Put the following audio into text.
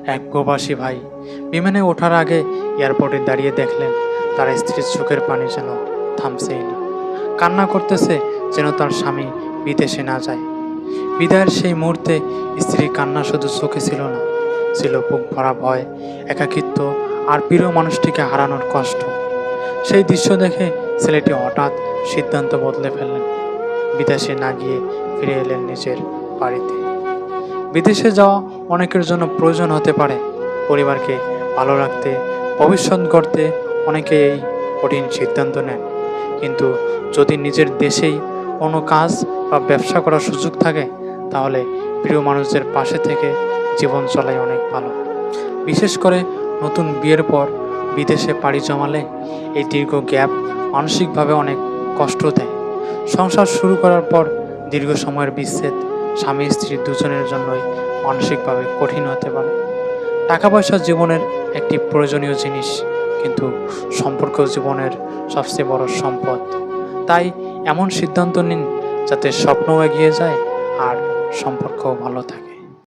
এক প্রবাসী ভাই বিমানে ওঠার আগে এয়ারপোর্টে দাঁড়িয়ে দেখলেন তার স্ত্রীর চোখের পানি যেন থামছেই না। কান্না করতেছে যেন তার স্বামী বিদেশে না যায়। বিদায়ের সেই মুহূর্তে স্ত্রীর কান্না শুধু চোখে ছিল না, ছিল বুক ভরা ভয়, একাকিত্ব আর প্রিয় মানুষটিকে হারানোর কষ্ট। সেই দৃশ্য দেখে ছেলেটি হঠাৎ সিদ্ধান্ত বদলে ফেললেন। বিদেশে না গিয়ে ফিরে এলেন নিজের বাড়িতে। বিদেশে যাওয়া অনেকের জন্য প্রয়োজন হতে পারে। পরিবারকে ভালো রাখতে, ভবিষ্যৎ গড়তে অনেকে এই কঠিন সিদ্ধান্ত নেন। কিন্তু যদি নিজের দেশেই কোনো কাজ বা ব্যবসা করার সুযোগ থাকে, তাহলে প্রিয় মানুষদের পাশে থেকে জীবন চলাই অনেক ভালো। বিশেষ করে নতুন বিয়ের পর বিদেশে পাড়ি জমালে এই দীর্ঘ গ্যাপ মানসিকভাবে অনেক কষ্ট দেয়। সংসার শুরু করার পর দীর্ঘ সময়ের বিচ্ছেদ স্বামী স্ত্রী দুজনের জন্যই মানসিকভাবে কঠিন হতে পারে। টাকা পয়সা জীবনের একটি প্রয়োজনীয় জিনিস, কিন্তু সম্পর্ক জীবনের সবচেয়ে বড় সম্পদ। তাই এমন সিদ্ধান্ত নিন যাতে স্বপ্নও এগিয়ে যায় আর সম্পর্কও ভালো থাকে।